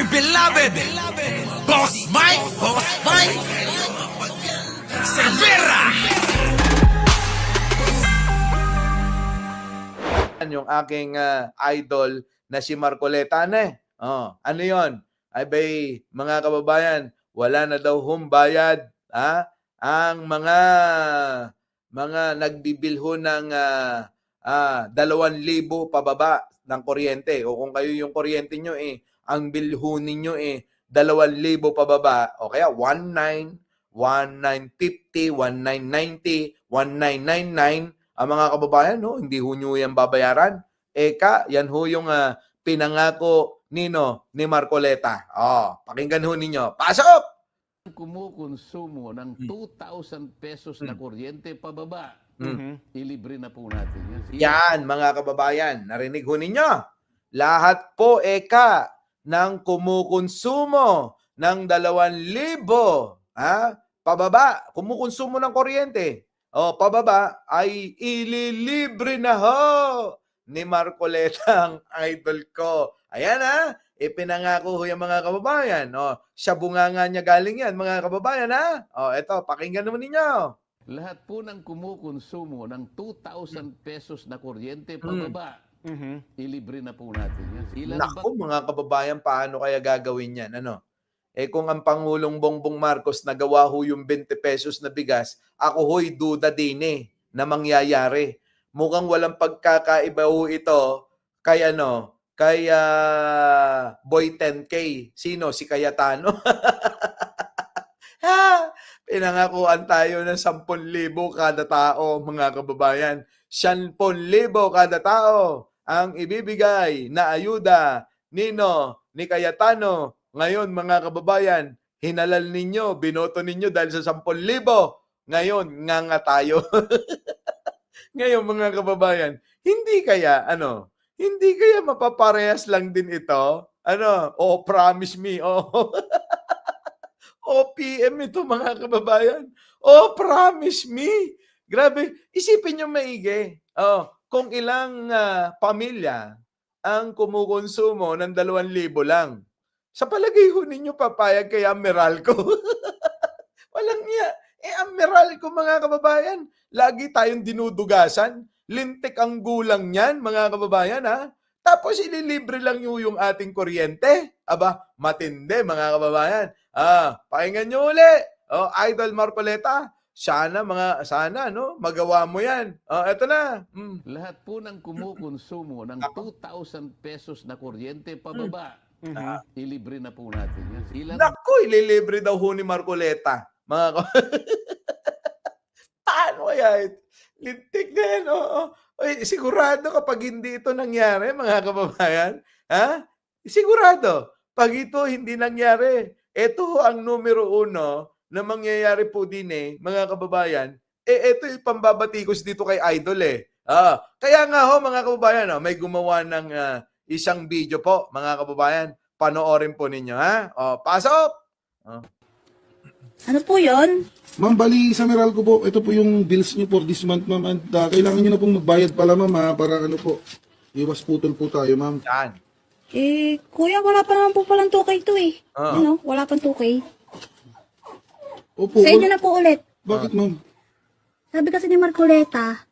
beloved Boss Mike Cervera. Yung aking idol na si Marcoleta ano yon? Ay bay, mga kababayan, wala na daw humbayad ang mga nagbibilho ng 2,000 pababa ng kuryente. O kung kayo yung kuryente nyo ang bilho ninyo 2,000 pababa, o kaya 19, 1950, 1990, 1999, ang mga kababayan, hindi ho nyo yan babayaran. Yan ho yung pinangako ni Marcoleta. Pakinggan ho ninyo. Pasok! Kumukonsumo ng 2,000 pesos na kuryente pababa, ilibre na po natin yan. Yan, mga kababayan, narinig ho ninyo. Lahat po ng kumukonsumo ng 2,000 pababa, kumukonsumo ng kuryente, pababa, ay ililibre na ho ni Marcoleta, ang idol ko. Ayan ipinangako ho yung mga kababayan. Sa bunganga niya galing yan, mga kababayan eto, pakinggan naman ninyo. Lahat po ng kumukonsumo ng 2,000 pesos na kuryente pababa, ilibre na po natin yan. Ilan Naku, mga kababayan, paano kaya gagawin yan? Kung ang Pangulong Bongbong Marcos nagawa ho yung 20 pesos na bigas, ako ho'y duda din na mangyayari. Mukhang walang pagkakaiba ho ito kay Boy 10K. Sino? Si Cayetano. Pinangakuan tayo ng 10,000 kada tao, mga kababayan. 10,000 kada tao ang ibibigay na ayuda ni Cayetano. Ngayon, mga kababayan, hinalal ninyo, binoto ninyo dahil sa 10,000. Ngayon, nga tayo. Ngayon, mga kababayan, hindi kaya mapaparehas lang din ito? Promise me, OPM ito, mga kababayan. Promise me. Grabe, isipin nyo maigi. Kung ilang pamilya ang kumukonsumo ng 2,000 lang. Sa palagay ho ninyo, papayag kay Meralco? Walang niya. Ang Meralco, mga kababayan, lagi tayong dinudugasan. Lintik ang gulang niyan, mga kababayan, Tapos ililibre lang yung ating kuryente. Aba, matindi, mga kababayan. Pakinggan nyo uli. Idol Marcoleta, sana magawa mo yan. Eto na. Lahat po ng kumukonsumo ng 2,000 pesos na kuryente pababa, ilibre na po natin yan. Ilan Naku, ililibre daw ho ni Marcoleta. Paano kaya? Lintik na yan, sigurado kapag hindi ito nangyari, mga kababayan, sigurado, pag ito hindi nangyari, ito ang numero 1 na mangyayari po din mga kababayan, ito yung pambabatikos dito kay Idol Kaya nga ho, mga kababayan, may gumawa ng isang video po, mga kababayan, panoorin po ninyo, pasok! Ano po yun? Ma'am, bali sa Meralco po, ito po yung bills niyo for this month, ma'am. And kailangan niyo na pong magbayad pala, ma'am, para iwas putol po tayo, ma'am. Yan. Kuya, wala pa naman po palang 2K to wala pang 2K. Opo, Sa inyo na po ulit. bakit, ma'am? Sabi kasi ni Marcoleta,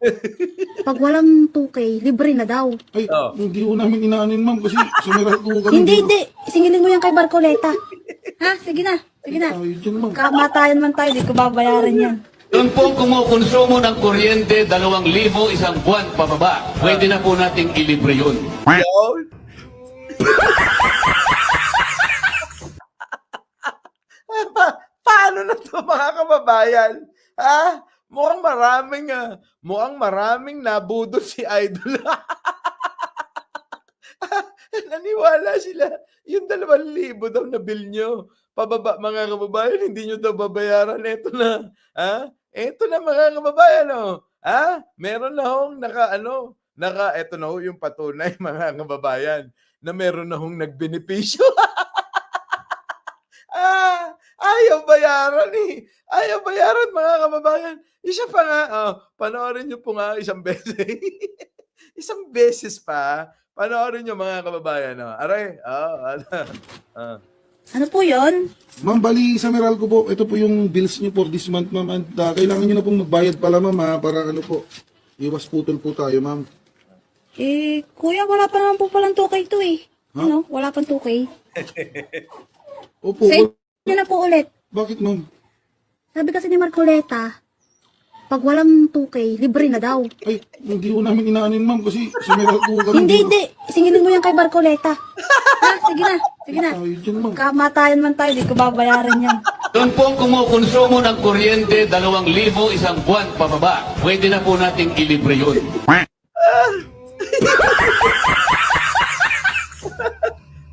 pag walang 2K, libre na daw. Ay, hindi ko namin inaanin, ma'am, kasi sa Meralco po kami. Hindi. Singilin mo yan kay Marcoleta. Sige na. Tayo dyan, ma'am. Kamatayan man tayo, di ko babayaran yan. Doon pong kumukonsumo ng kuryente 2,000 isang buwan pababa. Pwede na po nating ilibre yun. Paano na to, mga kababayan? Mukhang maraming nabudol si Idol. Naniwala sila. Yung 2,000 daw na bill nyo. Pababa, mga kababayan, hindi nyo daw babayaran. Ito na. Ito na, mga kababayan. Meron na hong eto na ho yung patunay, mga kababayan, na meron na hong nagbenepisyo. Ayaw bayaran Ayaw bayaran, mga kababayan. Isa pa nga, panoorin nyo po nga isang beses. Isang beses pa, Panoorin nyo mga kababayan. Oh. Aray, Ano po yun? Ma'am, bali sa Meralco po, ito po yung bills niyo for this month, ma'am. And kailangan niyo na pong magbayad pala, ma'am, para ano po, iwas putol po tayo, ma'am. Kuya, wala pa naman po palang 2K to eh. Ha? Ano? Wala pang 2K. Opo, Send nyo na po ulit. bakit, ma'am? Sabi kasi ni Marcoleta, pag walang 2K, libre na daw. Ay, hindi ko namin inaanin, ma'am, kasi sa Meralco kami. Hindi. Singilin mo yan kay Marcoleta. Ha? Sige na. Tayo dyan, ma'am. Kamatayan man tayo, di ko babayaran yan. Doon po kumukonsumo ng kuryente 2,000 isang buwan pababa. Pwede na po nating ilibre yun.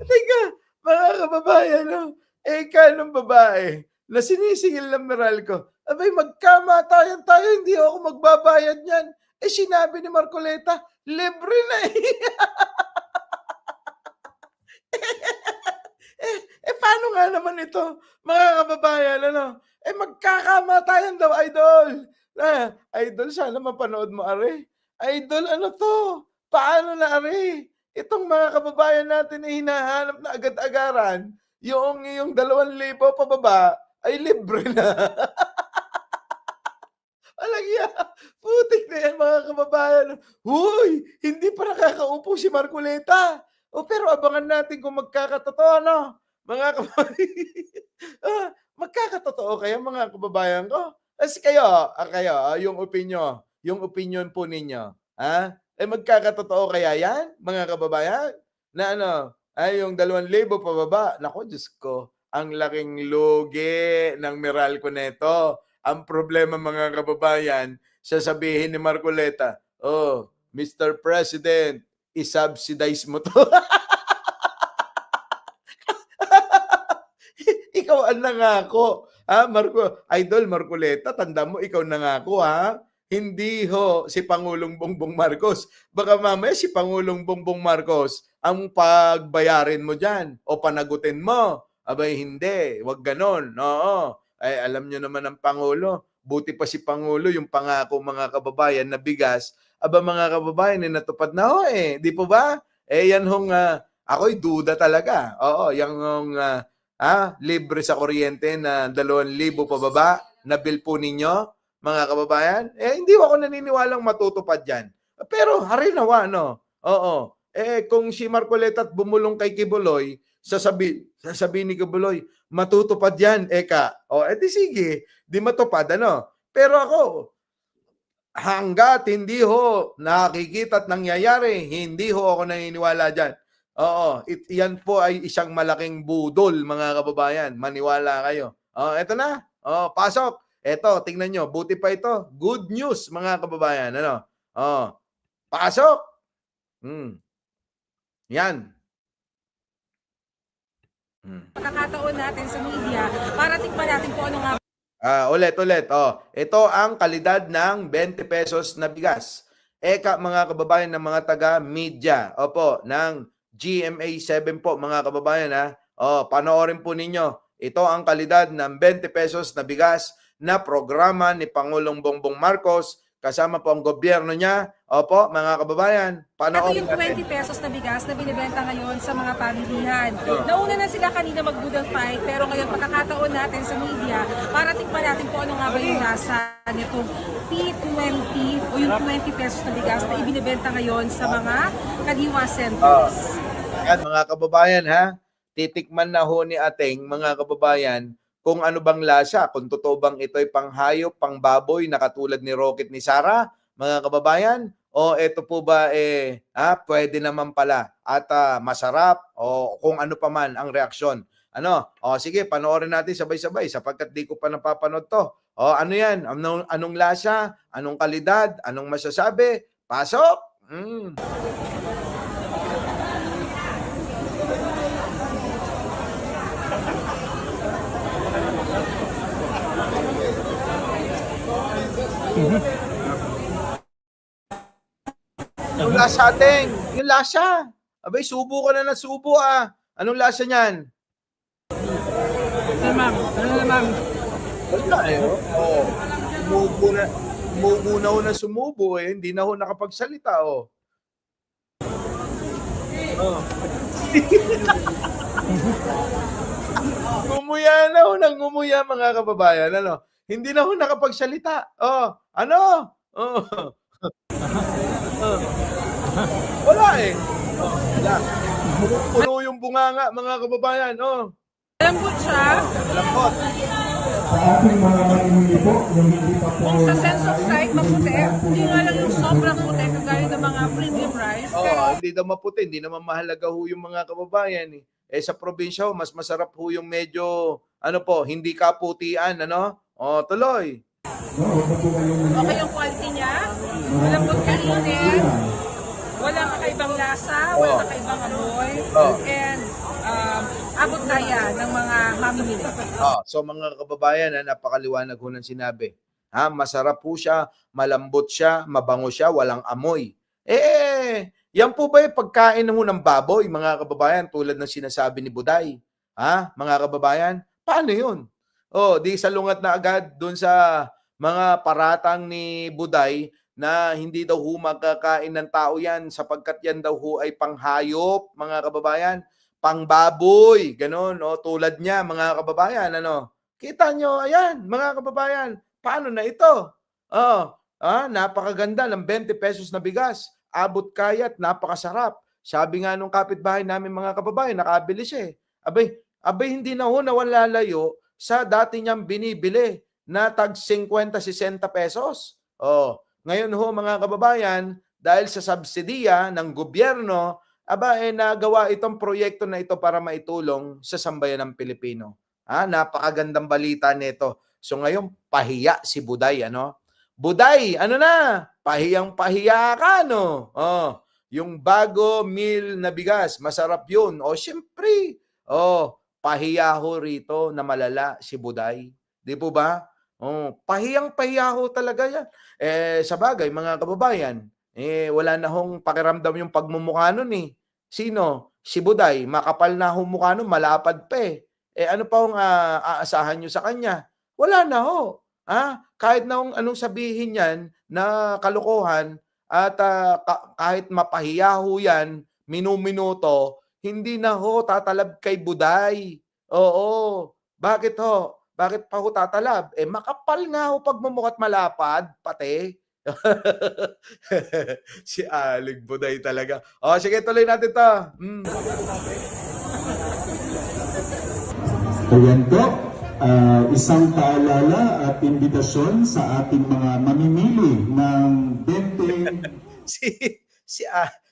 Teka, mga kababayan, no? Kanong babae na sinisingil ng Meralco, abay, magkamatayan tayo, hindi ako magbabayad niyan. Sinabi ni Marcoleta, libre na eh. Paano nga naman ito, mga kababayan, ano? Magkakamatayan daw, idol. Idol, sana mapanood mo, are. Idol, ano to? Paano na, are? Itong mga kababayan natin ay hinahanap na agad-agaran, yung 2,000 pababa, ay libre na. Alagya, putik na yan, mga kababayan. Huy, hindi pa nakakaupo si Marcoleta. Pero abangan natin kung magkakatotoo, no? Mga kababayan. Magkakatotoo kaya, mga kababayan ko? Kasi kayo, yung opinion po ninyo, magkakatotoo kaya yan, mga kababayan? Na ano, yung 2,000 pababa. Nako, Diyos ko, ang laking lugi ng Meralco neto. Ang problema, mga kababayan, sasabihin ni Marcoleta, oh, Mr. President, i-subsidize mo to. Ikaw ang nangako. Idol Marcoleta, tanda mo, ikaw nangako, ha? Hindi ho si Pangulong Bongbong Marcos. Baka mamaya si Pangulong Bongbong Marcos ang pagbayarin mo dyan o panagutin mo. Abay, hindi. Huwag ganon. Oo. Ay, alam nyo naman ang Pangulo. Buti pa si Pangulo, yung pangako, mga kababayan, na bigas. Aba, mga kababayan, natupad na ho eh. Di po ba? Yan hong, ako'y duda talaga. Oo, yung libre sa kuryente na 2,000 pababa na bill po ninyo, mga kababayan. Hindi ako naniniwalang matutupad yan. Pero, harinawa, no? Oo. Kung si Marcoleta at bumulong kay Kibuloy, sasabihin ni Kibuloy, matutupad yan, Eka. Di sige, di matupad, ano? Pero ako, hanggat hindi ho nakikita at nangyayari, hindi ho ako naniniwala dyan. Yan po ay isang malaking budol, mga kababayan. Maniwala kayo. Eto na. Pasok. Eto, tingnan nyo. Buti pa ito. Good news, mga kababayan. Ano? Pasok. Yan. Pagkakataon natin sa media para tikman natin kung ano nga Ulit. Ito ang kalidad ng 20 pesos na bigas. Mga kababayan ng mga taga-media. Opo, ng GMA7 po, mga kababayan, ha. Panoorin po ninyo. Ito ang kalidad ng 20 pesos na bigas na programa ni Pangulong Bongbong Marcos kasama po ang gobyerno niya. Opo, mga kababayan, ito panoorin yung natin. 20 pesos na bigas na binibenta ngayon sa mga pamilihan. Nauna na sila kanina mag-budol fight, pero ngayon pagkakataon natin sa media para tikman natin kung ano nga ba yung nasa nitong P20 o yung 20 pesos na bigas na ibinibenta ngayon sa mga kadiwa centers. Yan, mga kababayan, ha? Titikman na ho ni ating mga kababayan kung ano bang lasa, kung totoo bang ito'y panghayop, pangbaboy na katulad ni Rocket ni Sarah, mga kababayan, o ito po ba pwede naman pala at masarap o kung ano pa man ang reaksyon. Sige, panoorin natin sabay-sabay sapagkat di ko pa napapanood to. Ano yan? Anong lasa? Anong kalidad? Anong masasabi? Pasok! Yung lasa ating, yung lasa. Abay, subo ka na subo Anong lasa niyan? Wala Umubo na ho na sumubo hindi na ho nakapagsalita Oh. Ngumuya na ho nang ngumuya, mga kababayan. Ano? Hindi na ho nakapagsalita. Oh, ano? Oh. Oh. Wala eh. Oh, wala. Puno yung bunganga, mga kababayan. Oh. Lambot siya. Lambot. Kung sa sense of sight, maputi. Hindi nga lang yung sobrang puti, kagaya ng mga premium rice. Pero Hindi daw maputi, hindi naman mahalaga ho yung mga kababayan eh. Eh sa probinsya ho, mas masarap ho yung medyo, ano po, hindi kaputian, ano? Oh, tuloy. okay yung quality niya. Malambot kainin. Walang kakaibang lasa, walang kakaibang amoy. And abot kaya ng mga mamimili. So mga kababayan, napakaliwanag ho ng sinabi. Masarap po siya, malambot siya, mabango siya, walang amoy. Yan po ba yung pagkain ho ng baboy, mga kababayan, tulad ng sinasabi ni Buday? Mga kababayan, paano yun? Di salungat na agad dun sa mga paratang ni Buday na hindi daw ho magkakain ng tao yan sapagkat yan daw ho ay panghayop, mga kababayan, pangbaboy, ganun, tulad niya, mga kababayan, ano? Kita nyo, ayan, mga kababayan, paano na ito? Napakaganda ng 20 pesos na bigas, abot kayat, napakasarap. Sabi nga nung kapitbahay namin, mga kababayan, nakabili siya eh. Abay, hindi na ho nawalalayo sa dati niyang binibili na tag 50-60 pesos. Ngayon ho, mga kababayan, dahil sa subsidiya ng gobyerno, nagawa itong proyekto na ito para maitulong sa sambayan ng Pilipino. Napakagandang balita nito. So ngayon, pahiya si Buday, ano? Buday, ano na? Pahiyang-pahiya ka, no? Yung bago meal na bigas, masarap yun. Syempre. Pahiya ho rito na malala si Buday. Di po ba? Pahiyang-pahiya ho talaga yan. Sa bagay, mga kababayan, wala na hong pakiramdam yung pagmumukha nun eh. Sino? Si Buday, makapal na hong mukha nun, malapad pa eh. Ano pa hong aasahan nyo sa kanya? Wala na ho. Kahit na anong sabihin yan na kalokohan at kahit mapahiya ho yan, minuminuto, hindi na ho tatalab kay Buday. Oo. Bakit ho? Bakit pa ho tatalab? Makapal nga ho pagmumukha't malapad, pati. Si Aling Buday talaga. Sige, tuloy natin to. Ayan po, isang paalala at imbitasyon sa ating mga mamimili ng 20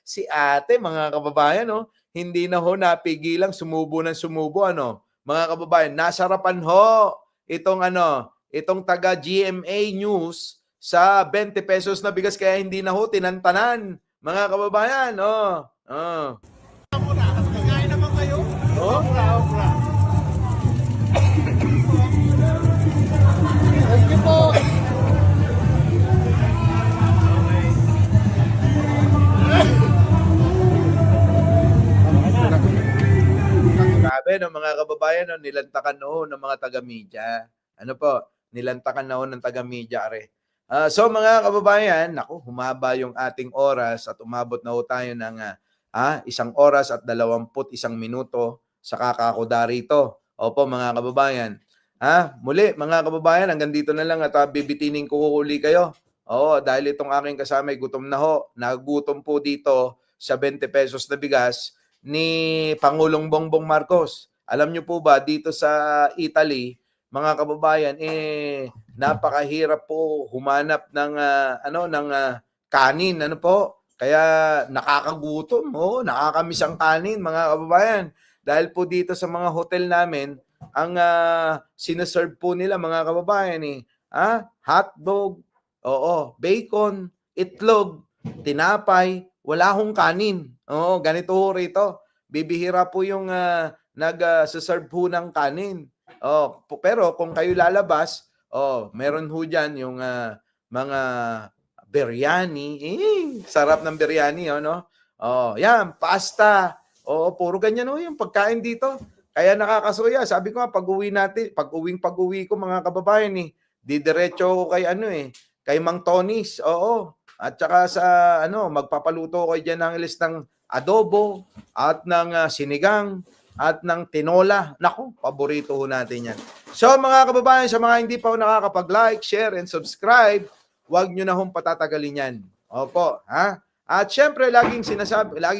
si ate, mga kababayan, hindi na ho napigilang sumubo ng sumubo, ano? Mga kababayan, nasarapan ho itong taga GMA News sa 20 pesos na bigas kaya hindi na ho tinantanan. Mga kababayan, Kakain naman kayo? Okra. Thank you po. Grabe, no, mga kababayan, nilantakan noon ng mga taga-media. Ano po? Nilantakan noon ng taga-media, are. So mga kababayan, humaba yung ating oras at umabot na ho tayo ng 1 oras at 21 minuto sa kakakuda rito. Opo, mga kababayan. Muli, mga kababayan, hanggang dito na lang at bibitinin ko uli kayo. Dahil itong aking kasama ay gutom na ho. Nagutom po dito sa 20 pesos na bigas ni Pangulong Bongbong Marcos. Alam niyo po ba, dito sa Italy, mga kababayan, napakahirap po humanap ng kanin, ano po? Kaya nakakagutom, nakakamiss ang kanin, mga kababayan. Dahil po dito sa mga hotel namin, ang sinaserve po nila, mga kababayan, hotdog, bacon, itlog, tinapay, wala hong kanin. Ganito ho rito. Bibihira po yung nag-serve po ng kanin. Pero kung kayo lalabas, meron ho dyan yung mga biryani. Sarap ng biryani, no? Yan, pasta. Puro ganyan ho yung pagkain dito. Kaya nakakasuya. Sabi ko nga, pag-uwi ko, mga kababayan, didiretso ko kay kay Mang Tony's. At saka sa magpapaluto ko diyan ng listang adobo, at ng sinigang, at ng tinola. Naku, paborito ho natin yan. So mga kababayan, sa mga hindi pa ho nakakapag-like, share, and subscribe, huwag nyo na hong patatagalin yan. Opo, ha? At syempre, lagi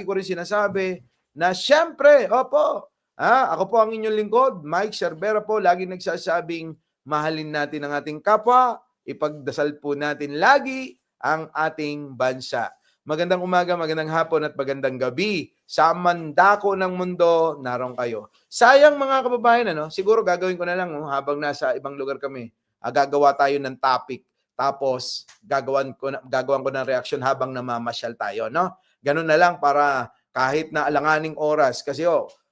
ko rin sinasabi na syempre, opo, ako po ang inyong lingkod, Mike Cervera po, lagi nagsasabing mahalin natin ang ating kapwa, ipagdasal po natin lagi ang ating bansa. Magandang umaga, magandang hapon at magandang gabi. Sa mandako ng mundo, naroon kayo. Sayang mga kababayan, siguro gagawin ko na lang habang nasa ibang lugar kami. Gagawa tayo ng topic. Tapos gagawan ko ng reaction habang namamasyal tayo, no? Ganun na lang para kahit na alanganing oras kasi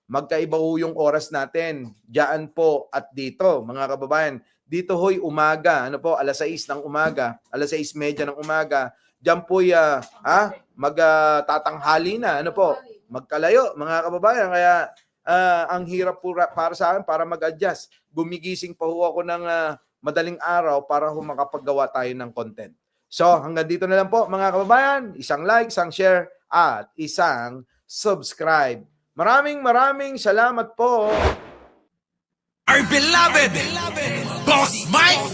magkaiba ho yung oras natin. Diyan po at dito, mga kababayan. Dito ho'y umaga, alas 6 ng umaga, alas 6:30 ng umaga. Diyan po magtatanghali na, magkalayo, mga kababayan. Kaya ang hirap po para sa akin para mag-adjust. Gumigising pa ho ako ng madaling araw para makapaggawa tayo ng content. So, hanggang dito na lang po, mga kababayan. Isang like, isang share, at isang subscribe. Maraming salamat po. Our beloved Boss Mike